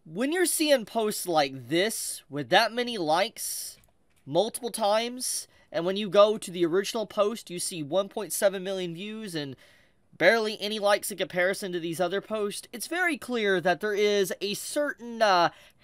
when you're seeing posts like this, with that many likes, multiple times, and when you go to the original post, you see 1.7 million views and barely any likes in comparison to these other posts, it's very clear that there is a certain,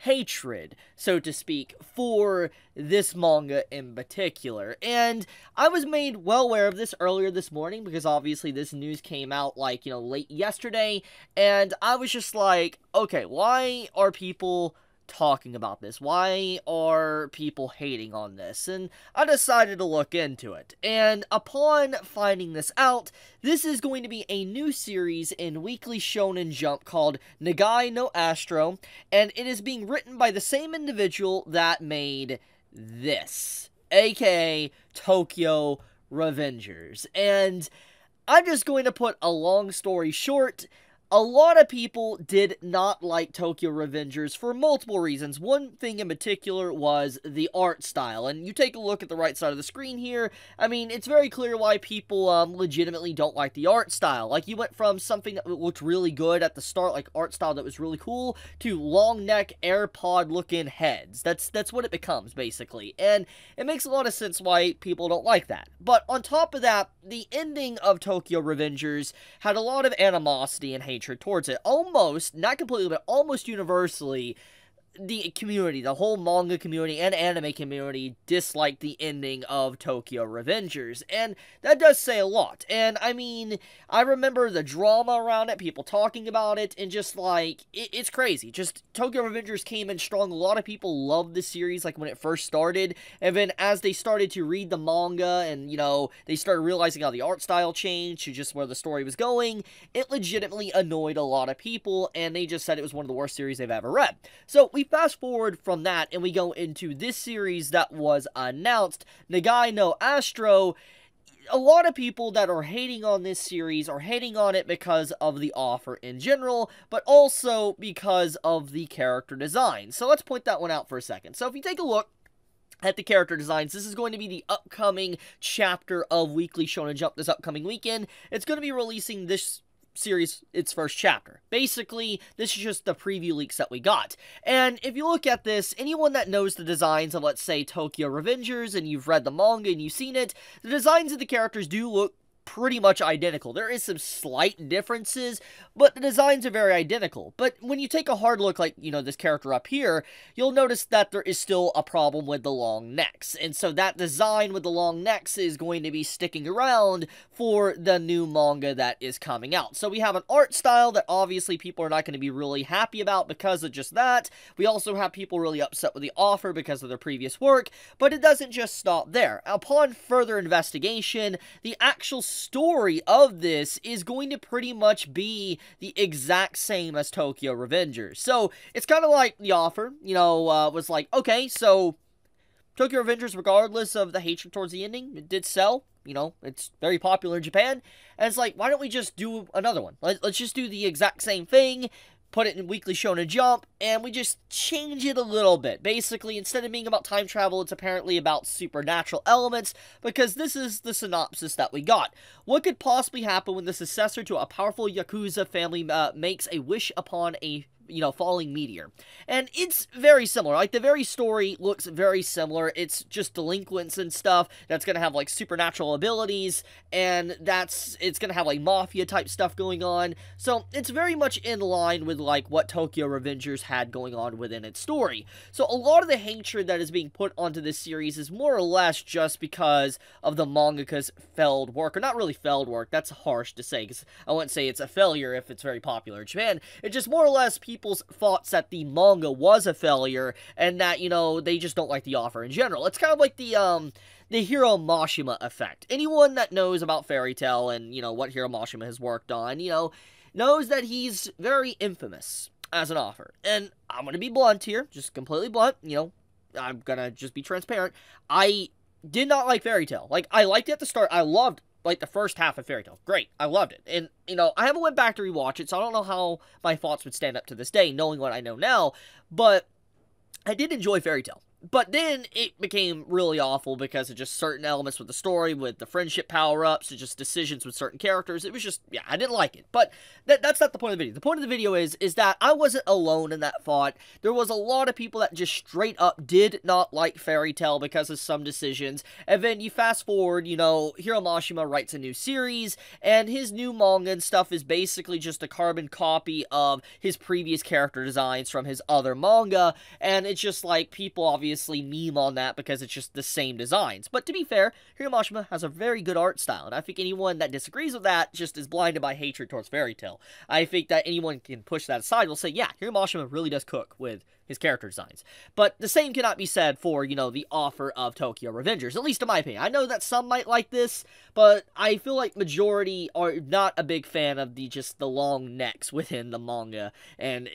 hatred, so to speak, for this manga in particular. And I was made well aware of this earlier this morning, because obviously this news came out, like, late yesterday, and I was just like, okay, why are people talking about this? Why are people hating on this? And I decided to look into it. And upon finding this out, this is going to be a new series in Weekly Shonen Jump called Negai Nno Astro, and it is being written by the same individual that made this, aka Tokyo Revengers. And I'm just going to put a long story short. A lot of people did not like Tokyo Revengers for multiple reasons. One thing in particular was the art style. And you take a look at the right side of the screen here. I mean, it's very clear why people legitimately don't like the art style. Like, you went from something that looked really good at the start, like art style that was really cool, to long neck, AirPod looking heads. That's what it becomes, basically. And it makes a lot of sense why people don't like that. But on top of that, the ending of Tokyo Revengers had a lot of animosity and hatred towards it. Almost, not completely, but almost universally, the community, the whole manga community and anime community disliked the ending of Tokyo Revengers, and that does say a lot. And I mean, I remember the drama around it, people talking about it, and just like, it's crazy. Just, Tokyo Revengers came in strong. A lot of people loved the series, like, when it first started, and then as they started to read the manga, and, they started realizing how the art style changed to just where the story was going, it legitimately annoyed a lot of people, and they just said it was one of the worst series they've ever read. So, we fast forward from that, and we go into this series that was announced, Negai Nno Astro. A lot of people that are hating on this series are hating on it because of the offer in general, but also because of the character design. So let's point that one out for a second. So if you take a look at the character designs, this is going to be the upcoming chapter of Weekly Shonen Jump this upcoming weekend. It's going to be releasing this series, its first chapter. Basically, this is just the preview leaks that we got. And if you look at this, anyone that knows the designs of, let's say, Tokyo Revengers, and you've read the manga and you've seen it, the designs of the characters do look pretty much identical. There is some slight differences, but the designs are very identical. But when you take a hard look, like, this character up here, you'll notice that there is still a problem with the long necks. And so that design with the long necks is going to be sticking around for the new manga that is coming out. So we have an art style that obviously people are not going to be really happy about because of just that. We also have people really upset with the offer because of their previous work, but it doesn't just stop there. Upon further investigation, the actual story of this is going to pretty much be the exact same as Tokyo Revengers. So it's kind of like the offer, was like, okay, so Tokyo Revengers, regardless of the hatred towards the ending, it did sell. It's very popular in Japan. And it's like, why don't we just do another one? Let's just do the exact same thing, put it in Weekly Shonen Jump, and we just change it a little bit. Basically, instead of being about time travel, it's apparently about supernatural elements, because this is the synopsis that we got. What could possibly happen when the successor to a powerful Yakuza family makes a wish upon a falling meteor? And it's very similar. Like, the very story looks very similar. It's just delinquents and stuff that's gonna have, like, supernatural abilities, and it's gonna have, like, mafia-type stuff going on. So, it's very much in line with, like, what Tokyo Revengers had going on within its story. So, a lot of the hatred that is being put onto this series is more or less just because of the mangaka's failed work. Or not really failed work, that's harsh to say, because I wouldn't say it's a failure if it's very popular in Japan. It's just more or less people's thoughts that the manga was a failure, and that, they just don't like the offer in general. It's kind of like the Hiro Mashima effect. Anyone that knows about Fairy Tail and, what Hiro Mashima has worked on, knows that he's very infamous as an author. And I'm gonna be blunt here, just completely blunt, I'm gonna just be transparent. I did not like Fairy Tail. Like, I liked it at the start. I loved, like, the first half of Fairy Tail. Great. I loved it. And, I haven't went back to rewatch it, so I don't know how my thoughts would stand up to this day, knowing what I know now. But I did enjoy Fairy Tail. But then it became really awful because of just certain elements with the story, with the friendship power-ups, and just decisions with certain characters. It was just, yeah, I didn't like it. But that's not the point of the video. The point of the video is that I wasn't alone in that thought. There was a lot of people that just straight up did not like Fairy Tail because of some decisions. And then you fast forward, you know, Hiro Mashima writes a new series, and his new manga and stuff is basically just a carbon copy of his previous character designs from his other manga. And it's just like, people obviously meme on that because it's just the same designs. But to be fair, Hiro Mashima has a very good art style, and I think anyone that disagrees with that just is blinded by hatred towards Fairy Tail. I think that anyone can push that aside will say, yeah, Hiro Mashima really does cook with his character designs. But the same cannot be said for, you know, the offer of Tokyo Revengers, at least in my opinion. I know that some might like this, but I feel like majority are not a big fan of just the long necks within the manga, and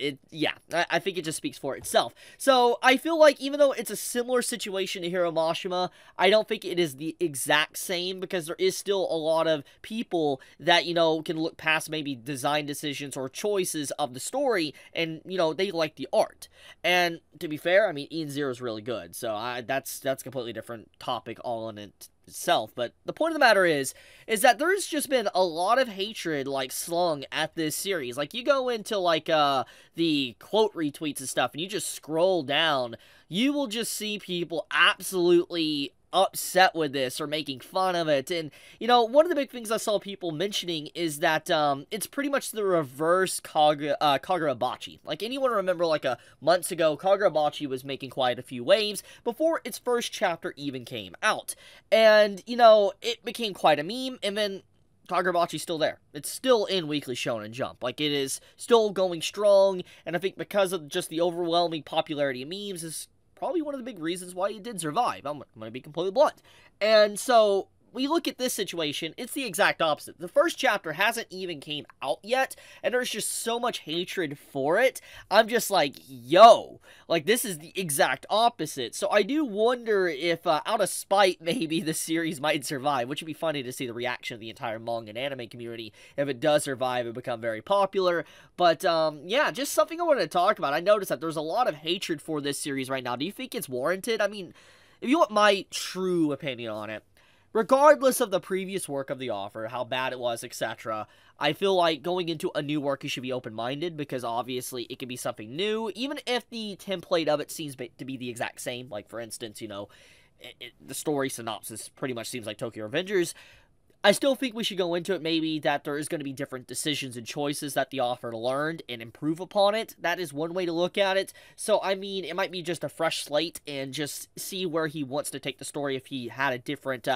I think it just speaks for itself. So I feel like even though it's a similar situation to Hiro Mashima, I don't think it is the exact same, because there is still a lot of people that, you know, can look past maybe design decisions or choices of the story, and, you know, they like the art. And to be fair, I mean, Ian Zero is really good, so that's a completely different topic all in itself. But the point of the matter is that there's just been a lot of hatred, like, slung at this series. Like, you go into, like, the quote retweets and stuff, and you just scroll down, you will just see people absolutely upset with this or making fun of it. And, you know, one of the big things I saw people mentioning is that it's pretty much the reverse Kagurabachi. Like, anyone remember, like, months ago, Kagurabachi was making quite a few waves before its first chapter even came out. And, you know, it became quite a meme, and then Kagurabachi's still there. It's still in Weekly Shonen Jump. Like, it is still going strong, and I think because of just the overwhelming popularity of memes is probably one of the big reasons why it did survive. I'm going to be completely blunt. And so, we look at this situation, it's the exact opposite. The first chapter hasn't even came out yet, and there's just so much hatred for it. I'm just like, yo, like, this is the exact opposite. So I do wonder if, out of spite, maybe the series might survive, which would be funny to see the reaction of the entire manga and anime community if it does survive and become very popular. But, yeah, just something I wanted to talk about. I noticed that there's a lot of hatred for this series right now. Do you think it's warranted? I mean, if you want my true opinion on it, regardless of the previous work of the author, how bad it was, etc., I feel like going into a new work, you should be open-minded, because obviously it could be something new, even if the template of it seems to be the exact same. Like, for instance, you know, the story synopsis pretty much seems like Tokyo Avengers. I still think we should go into it maybe that there is going to be different decisions and choices that the author learned and improve upon it. That is one way to look at it. So, I mean, it might be just a fresh slate and just see where he wants to take the story if he had a different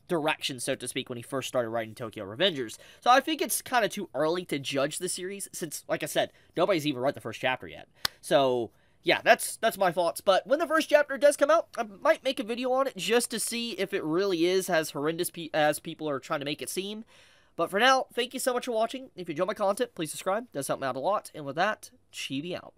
direction, so to speak, when he first started writing Tokyo Revengers. So I think it's kind of too early to judge the series since, like I said, nobody's even read the first chapter yet. So yeah, that's my thoughts. But when the first chapter does come out, I might make a video on it just to see if it really is as horrendous as people are trying to make it seem. But for now, thank you so much for watching. If you enjoy my content, please subscribe. It does help me out a lot. And with that, Chibi out.